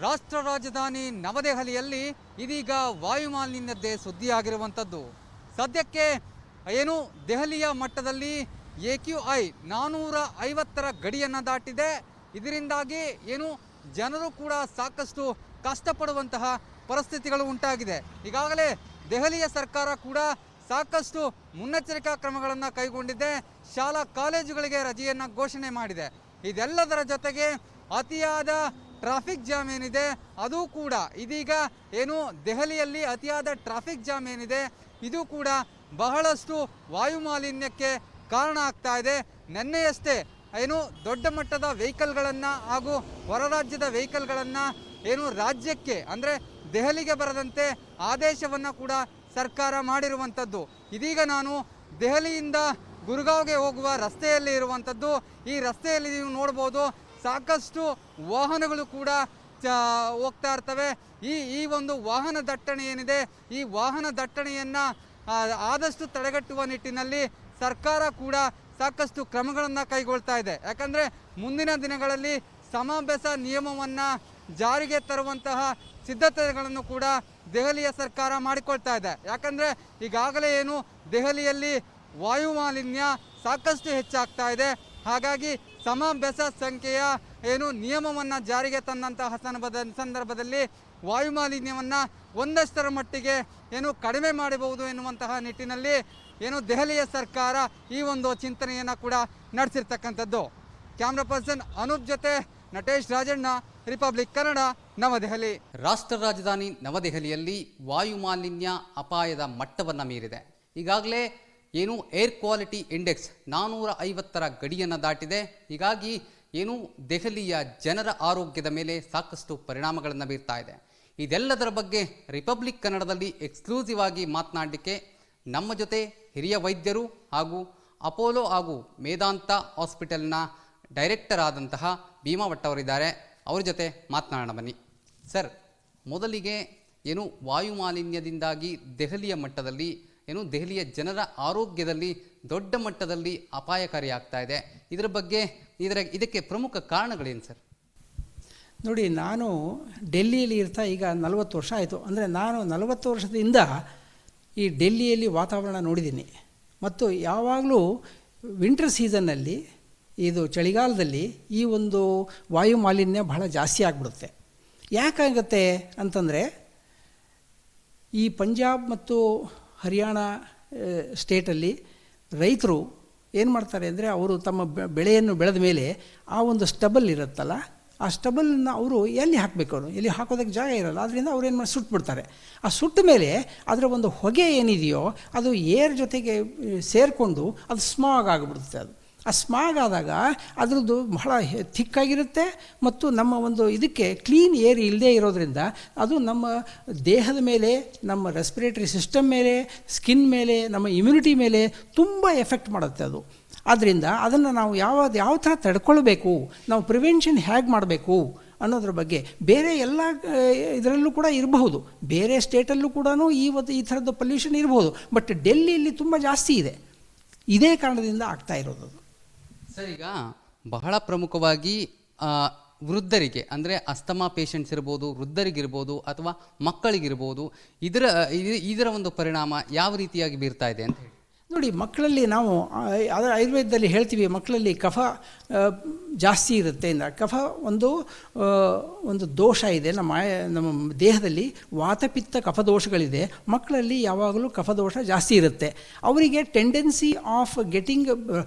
ರಾಷ್ಟ್ರ ರಾಜಧಾನಿ ನವದೆಹಲಿಯಲ್ಲಿ ಇದೀಗ ವಾಯುಮಾಲಿನ್ಯದ್ದೇ ಸುದ್ದಿಯಾಗಿರುವಂಥದ್ದು. ಸದ್ಯಕ್ಕೆ ಏನು ದೆಹಲಿಯ ಮಟ್ಟದಲ್ಲಿ AQI 450ರ ಗಡಿಯನ್ನು ದಾಟಿದೆ. ಇದರಿಂದಾಗಿ ಏನು ಜನರು ಕೂಡ ಸಾಕಷ್ಟು ಕಷ್ಟಪಡುವಂತಹ ಪರಿಸ್ಥಿತಿಗಳು ಉಂಟಾಗಿದೆ. ಈಗಾಗಲೇ ದೆಹಲಿಯ ಸರ್ಕಾರ ಕೂಡ ಸಾಕಷ್ಟು ಮುನ್ನೆಚ್ಚರಿಕಾ ಕ್ರಮಗಳನ್ನು ಕೈಗೊಂಡಿದೆ. ಶಾಲಾ ಕಾಲೇಜುಗಳಿಗೆ ರಜೆಯನ್ನು ಘೋಷಣೆ ಮಾಡಿದೆ. ಇದೆಲ್ಲದರ ಜೊತೆಗೆ ಅತಿಯಾದ ಟ್ರಾಫಿಕ್ ಜಾಮ್ ಏನಿದೆ ಅದು ಕೂಡ ಇದೀಗ ಏನು ದೆಹಲಿಯಲ್ಲಿ ಅತಿಯಾದ ಟ್ರಾಫಿಕ್ ಜಾಮ್ ಏನಿದೆ ಇದು ಕೂಡ ಬಹಳಷ್ಟು ವಾಯುಮಾಲಿನ್ಯಕ್ಕೆ ಕಾರಣ ಆಗ್ತಾ ಇದೆ. ನಿನ್ನೆಯಷ್ಟೇ ಏನು ದೊಡ್ಡ ಮಟ್ಟದ ವೆಹಿಕಲ್ಗಳನ್ನು ಹಾಗೂ ಹೊರ ರಾಜ್ಯದ ವೆಹಿಕಲ್ಗಳನ್ನು ಏನು ರಾಜ್ಯಕ್ಕೆ ಅಂದರೆ ದೆಹಲಿಗೆ ಬರದಂತೆ ಆದೇಶವನ್ನು ಕೂಡ ಸರ್ಕಾರ ಮಾಡಿರುವಂಥದ್ದು. ಇದೀಗ ನಾನು ದೆಹಲಿಯಿಂದ ಗುರ್ಗಾವ್ಗೆ ಹೋಗುವ ರಸ್ತೆಯಲ್ಲಿ ಇರುವಂಥದ್ದು. ಈ ರಸ್ತೆಯಲ್ಲಿ ನೀವು ನೋಡ್ಬೋದು ಸಾಕಷ್ಟು ವಾಹನಗಳು ಕೂಡ ಹೋಗ್ತಾ ಇರ್ತವೆ. ಈ ಒಂದು ವಾಹನ ದಟ್ಟಣೆ ಏನಿದೆ ಈ ವಾಹನ ದಟ್ಟಣೆಯನ್ನು ಆದಷ್ಟು ತಡೆಗಟ್ಟುವ ನಿಟ್ಟಿನಲ್ಲಿ ಸರ್ಕಾರ ಕೂಡ ಸಾಕಷ್ಟು ಕ್ರಮಗಳನ್ನು ಕೈಗೊಳ್ತಾ ಇದೆ. ಯಾಕಂದರೆ ಮುಂದಿನ ದಿನಗಳಲ್ಲಿ ಸಮಾವೇಶ ನಿಯಮವನ್ನು ಜಾರಿಗೆ ತರುವಂತಹ ಸಿದ್ಧತೆಗಳನ್ನು ಕೂಡ ದೆಹಲಿಯ ಸರ್ಕಾರ ಮಾಡಿಕೊಳ್ತಾ ಇದೆ. ಯಾಕಂದರೆ ಈಗಾಗಲೇ ಏನು ದೆಹಲಿಯಲ್ಲಿ ವಾಯುಮಾಲಿನ್ಯ ಸಾಕಷ್ಟು ಹೆಚ್ಚಾಗ್ತಾ ಇದೆ. ಹಾಗಾಗಿ ಸಮಾವೇಶ ಸಂಖ್ಯೆಯ ಏನು ನಿಯಮವನ್ನು ಜಾರಿಗೆ ತಂದಂತಹ ಸಂದರ್ಭದಲ್ಲಿ ವಾಯುಮಾಲಿನ್ಯವನ್ನು ಒಂದಷ್ಟರ ಮಟ್ಟಿಗೆ ಏನು ಕಡಿಮೆ ಮಾಡಬಹುದು ಎನ್ನುವಂತಹ ನಿಟ್ಟಿನಲ್ಲಿ ಏನು ದೆಹಲಿಯ ಸರ್ಕಾರ ಈ ಒಂದು ಚಿಂತನೆಯನ್ನು ಕೂಡ ನಡೆಸಿರ್ತಕ್ಕಂಥದ್ದು. ಕ್ಯಾಮ್ರಾ ಪರ್ಸನ್ ಅನೂಪ್ ಜೊತೆ ನಟೇಶ್ ರಾಜಣ್ಣ, ರಿಪಬ್ಲಿಕ್ ಕನ್ನಡ, ನವದೆಹಲಿ. ರಾಷ್ಟ್ರ ರಾಜಧಾನಿ ನವದೆಹಲಿಯಲ್ಲಿ ವಾಯುಮಾಲಿನ್ಯ ಅಪಾಯದ ಮಟ್ಟವನ್ನು ಮೀರಿದೆ. ಈಗಾಗಲೇ ಏನು ಏರ್ ಕ್ವಾಲಿಟಿ ಇಂಡೆಕ್ಸ್ 450ರ ಗಡಿಯನ್ನು ದಾಟಿದೆ. ಹೀಗಾಗಿ ಏನು ದೆಹಲಿಯ ಜನರ ಆರೋಗ್ಯದ ಮೇಲೆ ಸಾಕಷ್ಟು ಪರಿಣಾಮಗಳನ್ನು ಬೀರ್ತಾ ಇದೆ. ಇದೆಲ್ಲದರ ಬಗ್ಗೆ ರಿಪಬ್ಲಿಕ್ ಕನ್ನಡದಲ್ಲಿ ಎಕ್ಸ್ಕ್ಲೂಸಿವ್ ಆಗಿ ಮಾತನಾಡಲಿಕ್ಕೆ ನಮ್ಮ ಜೊತೆ ಹಿರಿಯ ವೈದ್ಯರು ಹಾಗೂ ಅಪೋಲೋ ಹಾಗೂ ಮೇದಾಂತ ಹಾಸ್ಪಿಟಲ್ನ ಡೈರೆಕ್ಟರ್ ಆದಂತಹ ಭೀಮಾ ಭಟ್ ಅವರಿದ್ದಾರೆ. ಅವ್ರ ಜೊತೆ ಮಾತನಾಡೋಣ ಬನ್ನಿ. ಸರ್, ಮೊದಲಿಗೆ ಏನು ವಾಯುಮಾಲಿನ್ಯದಿಂದಾಗಿ ದೆಹಲಿಯ ಮಟ್ಟದಲ್ಲಿ ಏನು ದೆಹಲಿಯ ಜನರ ಆರೋಗ್ಯದಲ್ಲಿ ದೊಡ್ಡ ಮಟ್ಟದಲ್ಲಿ ಅಪಾಯಕಾರಿ ಆಗ್ತಾ ಇದೆ. ಇದರ ಬಗ್ಗೆ ಇದಕ್ಕೆ ಪ್ರಮುಖ ಕಾರಣಗಳೇನು ಸರ್? ನೋಡಿ, ನಾನು ಡೆಲ್ಲಿಯಲ್ಲಿ ಇರ್ತಾ ಈಗ 40 ವರ್ಷ ಆಯಿತು. ಅಂದರೆ ನಾನು 40 ವರ್ಷದಿಂದ ಈ ಡೆಲ್ಲಿಯಲ್ಲಿ ವಾತಾವರಣ ನೋಡಿದ್ದೀನಿ. ಮತ್ತು ಯಾವಾಗಲೂ ವಿಂಟರ್ ಸೀಸನ್ನಲ್ಲಿ ಇದು ಚಳಿಗಾಲದಲ್ಲಿ ಈ ಒಂದು ವಾಯು ಮಾಲಿನ್ಯ ಬಹಳ ಜಾಸ್ತಿ ಆಗಿಬಿಡುತ್ತೆ. ಯಾಕಾಗುತ್ತೆ ಅಂತಂದರೆ ಈ ಪಂಜಾಬ್ ಮತ್ತು ಹರಿಯಾಣ ಸ್ಟೇಟಲ್ಲಿ ರೈತರು ಏನು ಮಾಡ್ತಾರೆ ಅಂದರೆ ಅವರು ತಮ್ಮ ಬೆಳೆಯನ್ನು ಬೆಳೆದ ಮೇಲೆ ಆ ಒಂದು ಸ್ಟಬಲ್ ಇರುತ್ತಲ್ಲ, ಆ ಸ್ಟಬಲನ್ನು ಅವರು ಎಲ್ಲಿ ಹಾಕಬೇಕು, ಅವರು ಎಲ್ಲಿ ಹಾಕೋದಕ್ಕೆ ಜಾಗ ಇರೋಲ್ಲ. ಅದರಿಂದ ಅವ್ರು ಏನು ಮಾಡಿ ಸುಟ್ಬಿಡ್ತಾರೆ. ಆ ಸುಟ್ಟ ಮೇಲೆ ಅದರ ಒಂದು ಹೊಗೆ ಏನಿದೆಯೋ ಅದು ಏರ್ ಜೊತೆಗೆ ಸೇರಿಕೊಂಡು ಅದು ಸ್ಮಾಗ್ ಆಗಿಬಿಡುತ್ತೆ. ಅದು ಆ ಸ್ಮಾಗ್ ಆದಾಗ ಅದರದ್ದು ಬಹಳ ಥಿಕ್ಕಾಗಿರುತ್ತೆ ಮತ್ತು ನಮ್ಮ ಒಂದು ಇದಕ್ಕೆ ಕ್ಲೀನ್ ಏರ್ ಇಲ್ಲದೆ ಇರೋದರಿಂದ ಅದು ನಮ್ಮ ದೇಹದ ಮೇಲೆ, ನಮ್ಮ ರೆಸ್ಪಿರೇಟರಿ ಸಿಸ್ಟಮ್ ಮೇಲೆ, ಸ್ಕಿನ್ ಮೇಲೆ, ನಮ್ಮ ಇಮ್ಯುನಿಟಿ ಮೇಲೆ ತುಂಬ ಎಫೆಕ್ಟ್ ಮಾಡುತ್ತೆ ಅದು. ಆದ್ದರಿಂದ ಅದನ್ನು ನಾವು ಯಾವ ಥರ ತಡ್ಕೊಳ್ಬೇಕು, ನಾವು ಪ್ರಿವೆನ್ಷನ್ ಹೇಗೆ ಮಾಡಬೇಕು ಅನ್ನೋದ್ರ ಬಗ್ಗೆ ಬೇರೆ ಎಲ್ಲ ಇದರಲ್ಲೂ ಕೂಡ ಇರಬಹುದು. ಬೇರೆ ಸ್ಟೇಟಲ್ಲೂ ಕೂಡ ಈ ಥರದ್ದು ಪೊಲ್ಯೂಷನ್ ಇರಬಹುದು. ಬಟ್ ಡೆಲ್ಲಿಯಲ್ಲಿ ತುಂಬ ಜಾಸ್ತಿ ಇದೆ. ಇದೇ ಕಾರಣದಿಂದ ಆಗ್ತಾ ಇರೋದು ಸರ್. ಈಗ ಬಹಳ ಪ್ರಮುಖವಾಗಿ ವೃದ್ಧರಿಗೆ ಅಂದರೆ ಅಸ್ತಮಾ ಪೇಷಂಟ್ಸ್ ಇರ್ಬೋದು, ವೃದ್ಧರಿಗಿರ್ಬೋದು ಅಥವಾ ಮಕ್ಕಳಿಗಿರ್ಬೋದು, ಇದರ ಒಂದು ಪರಿಣಾಮ ಯಾವ ರೀತಿಯಾಗಿ ಬೀರ್ತಾ ಇದೆ ಅಂತ ಹೇಳಿ. ನೋಡಿ, ಮಕ್ಕಳಲ್ಲಿ ನಾವು ಅದರ ಆಯುರ್ವೇದದಲ್ಲಿ ಹೇಳ್ತೀವಿ, ಮಕ್ಕಳಲ್ಲಿ ಕಫ ಜಾಸ್ತಿ ಇರುತ್ತೆ. ಕಫ ಒಂದು ದೋಷ ಇದೆ ನಮ್ಮ ದೇಹದಲ್ಲಿ. ವಾತಪಿತ್ತ ಕಫ ದೋಷಗಳಿದೆ. ಮಕ್ಕಳಲ್ಲಿ ಯಾವಾಗಲೂ ಕಫ ದೋಷ ಜಾಸ್ತಿ ಇರುತ್ತೆ. ಅವರಿಗೆ tendency of getting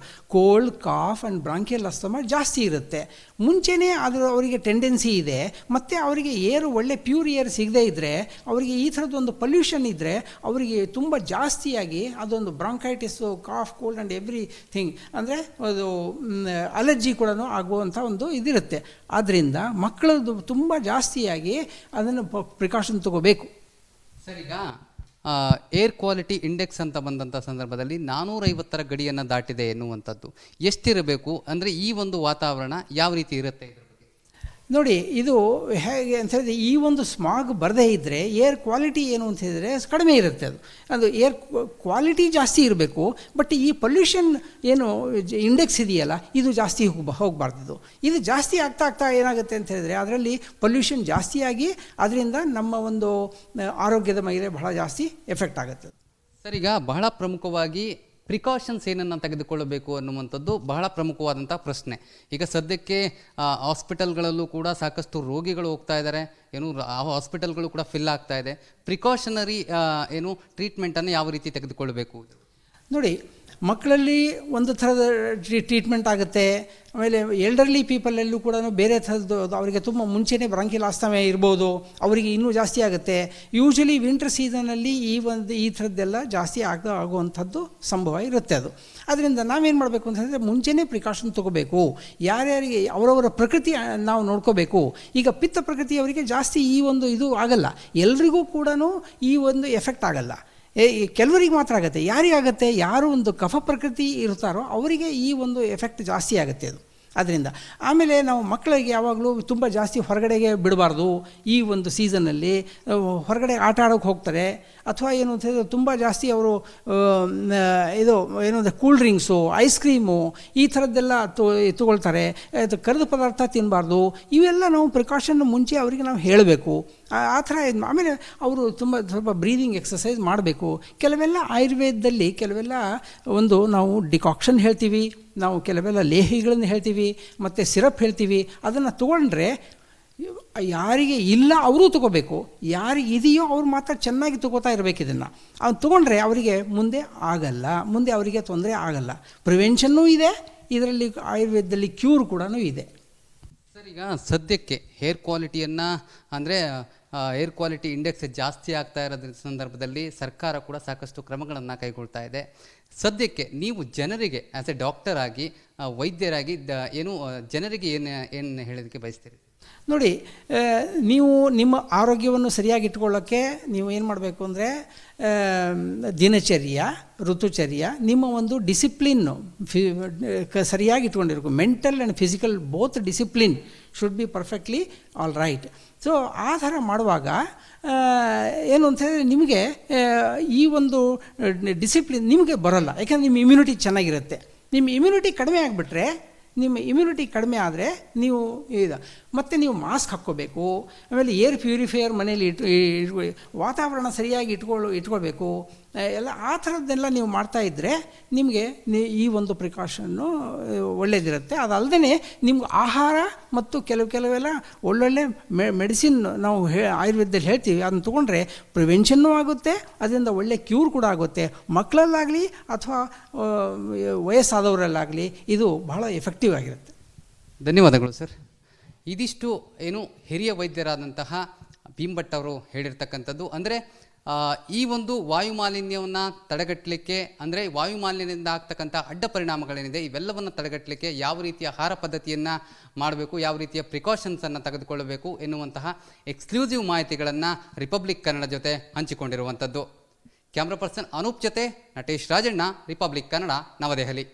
cold, cough and bronchial asthma ಜಾಸ್ತಿ ಇರುತ್ತೆ. ಮುಂಚೆನೇ ಅವರಿಗೆ ಟೆಂಡೆನ್ಸಿ ಇದೆ. ಮತ್ತು ಅವರಿಗೆ ಏರು ಒಳ್ಳೆ ಪ್ಯೂರ್ ಏರ್ ಸಿಗದೇ ಇದ್ದರೆ, ಅವರಿಗೆ ಈ ಥರದ್ದೊಂದು ಪೊಲ್ಯೂಷನ್ ಇದ್ದರೆ ಅವರಿಗೆ ತುಂಬ ಜಾಸ್ತಿಯಾಗಿ ಅದೊಂದು bronchitis, calf, cold and everything ಅಂದರೆ ಅದು ಅಲರ್ಜಿ ಕೂಡ ಆಗುವಂಥ ಒಂದು ಇದಿರುತ್ತೆ. ಆದ್ದರಿಂದ ಮಕ್ಕಳದ್ದು ತುಂಬ ಜಾಸ್ತಿಯಾಗಿ ಅದನ್ನು ಪ್ರಿಕಾಷನ್ ತಗೋಬೇಕು. ಸರ್, ಈಗ ಏರ್ ಕ್ವಾಲಿಟಿ ಇಂಡೆಕ್ಸ್ ಅಂತ ಬಂದಂಥ ಸಂದರ್ಭದಲ್ಲಿ 450ರ ಗಡಿಯನ್ನು ದಾಟಿದೆ ಎನ್ನುವಂಥದ್ದು ಎಷ್ಟಿರಬೇಕು ಅಂದರೆ ಈ ಒಂದು ವಾತಾವರಣ ಯಾವ ರೀತಿ ಇರುತ್ತೆ? ನೋಡಿ, ಇದು ಹೇಗೆ ಅಂತ ಹೇಳಿದ್ರೆ, ಈ ಒಂದು ಸ್ಮಾಗ್ ಬರದೇ ಇದ್ದರೆ ಏರ್ ಕ್ವಾಲಿಟಿ ಏನು ಅಂತ ಹೇಳಿದರೆ ಕಡಿಮೆ ಇರುತ್ತೆ. ಅದು ಏರ್ ಕ್ವಾಲಿಟಿ ಜಾಸ್ತಿ ಇರಬೇಕು, ಬಟ್ ಈ ಪೊಲ್ಯೂಷನ್ ಏನು ಇಂಡೆಕ್ಸ್ ಇದೆಯಲ್ಲ, ಇದು ಜಾಸ್ತಿ ಹೋಗಬಾರ್ದು. ಇದು ಜಾಸ್ತಿ ಆಗ್ತಾ ಏನಾಗುತ್ತೆ ಅಂತ ಹೇಳಿದ್ರೆ ಅದರಲ್ಲಿ ಪೊಲ್ಯೂಷನ್ ಜಾಸ್ತಿಯಾಗಿ ಅದರಿಂದ ನಮ್ಮ ಒಂದು ಆರೋಗ್ಯದ ಮೇಲೆ ಬಹಳ ಜಾಸ್ತಿ ಎಫೆಕ್ಟ್ ಆಗುತ್ತೆ. ಸರ್, ಈಗ ಬಹಳ ಪ್ರಮುಖವಾಗಿ ಪ್ರಿಕಾಷನ್ಸ್ ಏನನ್ನು ತೆಗೆದುಕೊಳ್ಳಬೇಕು ಅನ್ನುವಂಥದ್ದು ಬಹಳ ಪ್ರಮುಖವಾದಂಥ ಪ್ರಶ್ನೆ. ಈಗ ಸದ್ಯಕ್ಕೆ ಹಾಸ್ಪಿಟಲ್ಗಳಲ್ಲೂ ಕೂಡ ಸಾಕಷ್ಟು ರೋಗಿಗಳು ಹೋಗ್ತಾ ಇದ್ದಾರೆ, ಏನು ಹಾಸ್ಪಿಟಲ್ಗಳು ಕೂಡ ಫಿಲ್ ಆಗ್ತಾ ಇದೆ. ಪ್ರಿಕಾಷನರಿ ಏನು ಟ್ರೀಟ್ಮೆಂಟನ್ನು ಯಾವ ರೀತಿ ತೆಗೆದುಕೊಳ್ಳಬೇಕು? ನೋಡಿ, ಮಕ್ಕಳಲ್ಲಿ ಒಂದು ಥರದ ಟ್ರೀಟ್ಮೆಂಟ್ ಆಗುತ್ತೆ. ಆಮೇಲೆ ಎಲ್ಡರ್ಲಿ ಪೀಪಲಲ್ಲೂ ಕೂಡ ಬೇರೆ ಥರದ್ದು, ಅವರಿಗೆ ತುಂಬ ಮುಂಚೆನೇ ಬ್ರಾಂಕಿಯಲ್ ಆಸ್ತಮೆ ಇರ್ಬೋದು, ಅವರಿಗೆ ಇನ್ನೂ ಜಾಸ್ತಿ ಆಗುತ್ತೆ. ಯೂಶ್ವಲಿ ವಿಂಟರ್ ಸೀಸನಲ್ಲಿ ಈ ಥರದ್ದೆಲ್ಲ ಜಾಸ್ತಿ ಆಗುವಂಥದ್ದು ಸಂಭವ ಇರುತ್ತೆ. ಅದರಿಂದ ನಾವೇನು ಮಾಡಬೇಕು ಅಂತ ಹೇಳಿದ್ರೆ ಮುಂಚೆನೇ ಪ್ರಿಕಾಷನ್ ತೊಗೋಬೇಕು. ಯಾರ್ಯಾರಿಗೆ ಅವರವರ ಪ್ರಕೃತಿ ನಾವು ನೋಡ್ಕೋಬೇಕು. ಈಗ ಪಿತ್ತ ಪ್ರಕೃತಿಯವರಿಗೆ ಜಾಸ್ತಿ ಈ ಒಂದು ಇದು ಆಗಲ್ಲ, ಎಲ್ರಿಗೂ ಕೂಡ ಈ ಒಂದು ಎಫೆಕ್ಟ್ ಆಗಲ್ಲ. ಕೆಲವರಿಗೆ ಮಾತ್ರ ಆಗುತ್ತೆ. ಯಾರಿಗಾಗುತ್ತೆ? ಯಾರು ಒಂದು ಕಫ ಪ್ರಕೃತಿ ಇರ್ತಾರೋ ಅವರಿಗೆ ಈ ಒಂದು ಎಫೆಕ್ಟ್ ಜಾಸ್ತಿ ಆಗುತ್ತೆ ಅದು. ಅದರಿಂದ ಆಮೇಲೆ ನಾವು ಮಕ್ಕಳಿಗೆ ಯಾವಾಗಲೂ ತುಂಬ ಜಾಸ್ತಿ ಹೊರಗಡೆಗೆ ಬಿಡಬಾರ್ದು. ಈ ಒಂದು ಸೀಸನ್ನಲ್ಲಿ ಹೊರಗಡೆ ಆಟ ಆಡೋಕ್ಕೆ ಹೋಗ್ತಾರೆ, ಅಥವಾ ಏನು ಅಂತ ಹೇಳಿದ್ರೆ ತುಂಬ ಜಾಸ್ತಿ ಅವರು ಇದು ಏನಂದರೆ ಕೂಲ್ ಡ್ರಿಂಕ್ಸು, ಐಸ್ ಕ್ರೀಮು ಈ ಥರದ್ದೆಲ್ಲ ತೊಗೊಳ್ತಾರೆ. ಕರಿದ ಪದಾರ್ಥ ತಿನ್ನಬಾರ್ದು. ಇವೆಲ್ಲ ನಾವು ಪ್ರಿಕಾಷನ್ ಮುಂಚೆ ಅವರಿಗೆ ನಾವು ಹೇಳಬೇಕು. ಆ ಥರ ಆಮೇಲೆ ಅವರು ಸ್ವಲ್ಪ ಬ್ರೀದಿಂಗ್ ಎಕ್ಸಸೈಸ್ ಮಾಡಬೇಕು. ಕೆಲವೆಲ್ಲ ಆಯುರ್ವೇದದಲ್ಲಿ ಕೆಲವೆಲ್ಲ ಒಂದು ನಾವು ಡಿಕಾಕ್ಷನ್ ಹೇಳ್ತೀವಿ, ನಾವು ಕೆಲವೆಲ್ಲ ಲೇಹಿಗಳನ್ನು ಹೇಳ್ತೀವಿ, ಮತ್ತು ಸಿರಪ್ ಹೇಳ್ತೀವಿ. ಅದನ್ನು ತೊಗೊಂಡ್ರೆ ಯಾರಿಗೆ ಇಲ್ಲ ಅವರೂ ತೊಗೋಬೇಕು, ಯಾರಿಗೆ ಇದೆಯೋ ಅವ್ರು ಮಾತ್ರ ಚೆನ್ನಾಗಿ ತೊಗೋತಾ ಇರಬೇಕು. ಇದನ್ನು ಅವ್ನು ತೊಗೊಂಡ್ರೆ ಅವರಿಗೆ ಮುಂದೆ ಆಗಲ್ಲ, ಮುಂದೆ ಅವರಿಗೆ ತೊಂದರೆ ಆಗಲ್ಲ. ಪ್ರಿವೆನ್ಷನ್ನೂ ಇದೆ ಇದರಲ್ಲಿ, ಆಯುರ್ವೇದದಲ್ಲಿ ಕ್ಯೂರ್ ಕೂಡ ಇದೆ. ಸರ್, ಈಗ ಸದ್ಯಕ್ಕೆ ಹೇರ್ ಕ್ವಾಲಿಟಿಯನ್ನು ಅಂದರೆ ಏರ್ ಕ್ವಾಲಿಟಿ ಇಂಡೆಕ್ಸ್ ಜಾಸ್ತಿ ಆಗ್ತಾ ಇರೋದ್ರ ಸಂದರ್ಭದಲ್ಲಿ ಸರ್ಕಾರ ಕೂಡ ಸಾಕಷ್ಟು ಕ್ರಮಗಳನ್ನು ಕೈಗೊಳ್ತಾ ಇದೆ. ಸದ್ಯಕ್ಕೆ ನೀವು ಜನರಿಗೆ ಆ್ಯಸ್ ಎ ಡಾಕ್ಟರ್ ಆಗಿ, ವೈದ್ಯರಾಗಿ ಏನು ಜನರಿಗೆ ಏನು ಹೇಳೋದಕ್ಕೆ ಬಯಸ್ತೀರಿ? ನೋಡಿ, ನೀವು ನಿಮ್ಮ ಆರೋಗ್ಯವನ್ನು ಸರಿಯಾಗಿ ಇಟ್ಕೊಳ್ಳೋಕ್ಕೆ ನೀವು ಏನು ಮಾಡಬೇಕು ಅಂದರೆ ದಿನಚರ್ಯ, ಋತುಚರ್ಯ, ನಿಮ್ಮ ಒಂದು ಡಿಸಿಪ್ಲಿನ್ನು ಸರಿಯಾಗಿ ಇಟ್ಕೊಂಡಿರ್ಬೇಕು. Mental and physical both discipline should be perfectly all right. So ಆ ಥರ ಮಾಡುವಾಗ ಏನು ಅಂತ ಹೇಳಿದ್ರೆ ನಿಮಗೆ ಈ ಒಂದು ಡಿಸಿಪ್ಲಿನ್ ನಿಮಗೆ ಬರೋಲ್ಲ. ಯಾಕೆಂದರೆ ನಿಮ್ಮ ಇಮ್ಯುನಿಟಿ ಚೆನ್ನಾಗಿರುತ್ತೆ. ನಿಮ್ಮ ಇಮ್ಯುನಿಟಿ ಕಡಿಮೆ ಆದರೆ ನೀವು ಮತ್ತು ನೀವು ಮಾಸ್ಕ್ ಹಾಕ್ಕೋಬೇಕು. ಆಮೇಲೆ ಏರ್ ಪ್ಯೂರಿಫೈಯರ್ ಮನೇಲಿ ವಾತಾವರಣ ಸರಿಯಾಗಿ ಇಟ್ಕೊಳ್ಬೇಕು. ಎಲ್ಲ ಆ ಥರದ್ದೆಲ್ಲ ನೀವು ಮಾಡ್ತಾಯಿದ್ರೆ ನಿಮಗೆ ಈ ಒಂದು ಪ್ರಿಕಾಷನ್ನು ಒಳ್ಳೆಯದಿರುತ್ತೆ. ಅದಲ್ಲದೆ ನಿಮ್ಗೆ ಆಹಾರ ಮತ್ತು ಕೆಲವೆಲ್ಲ ಒಳ್ಳೊಳ್ಳೆ ಮೆಡಿಸಿನ್ ನಾವು ಆಯುರ್ವೇದದಲ್ಲಿ ಹೇಳ್ತೀವಿ, ಅದನ್ನು ತೊಗೊಂಡ್ರೆ ಪ್ರಿವೆನ್ಷನ್ನೂ ಆಗುತ್ತೆ, ಅದರಿಂದ ಒಳ್ಳೆ ಕ್ಯೂರ್ ಕೂಡ ಆಗುತ್ತೆ. ಮಕ್ಕಳಲ್ಲಾಗಲಿ ಅಥವಾ ವಯಸ್ಸಾದವರಲ್ಲಾಗಲಿ ಇದು ಬಹಳ ಎಫೆಕ್ಟಿವ್ ಆಗಿರುತ್ತೆ. ಧನ್ಯವಾದಗಳು ಸರ್. ಇದಿಷ್ಟು ಏನು ಹಿರಿಯ ವೈದ್ಯರಾದಂತಹ ಭೀಮ್ಭಟ್ ಅವರು ಹೇಳಿರ್ತಕ್ಕಂಥದ್ದು. ಅಂದರೆ ಈ ಒಂದು ವಾಯುಮಾಲಿನ್ಯವನ್ನು ತಡೆಗಟ್ಟಲಿಕ್ಕೆ, ಅಂದರೆ ವಾಯುಮಾಲಿನ್ಯದಿಂದ ಆಗ್ತಕ್ಕಂಥ ಅಡ್ಡ ಪರಿಣಾಮಗಳೇನಿದೆ ಇವೆಲ್ಲವನ್ನು ತಡೆಗಟ್ಟಲಿಕ್ಕೆ ಯಾವ ರೀತಿಯ ಆಹಾರ ಪದ್ಧತಿಯನ್ನು ಮಾಡಬೇಕು, ಯಾವ ರೀತಿಯ ಪ್ರಿಕಾಷನ್ಸನ್ನು ತೆಗೆದುಕೊಳ್ಳಬೇಕು ಎನ್ನುವಂತಹ ಎಕ್ಸ್ಕ್ಲೂಸಿವ್ ಮಾಹಿತಿಗಳನ್ನು ರಿಪಬ್ಲಿಕ್ ಕನ್ನಡ ಜೊತೆ ಹಂಚಿಕೊಂಡಿರುವಂಥದ್ದು. ಕ್ಯಾಮ್ರಾ ಪರ್ಸನ್ ಅನೂಪ್ ಜೊತೆ ನಟೇಶ್ ರಾಜಣ್ಣ, ರಿಪಬ್ಲಿಕ್ ಕನ್ನಡ, ನವದೆಹಲಿ.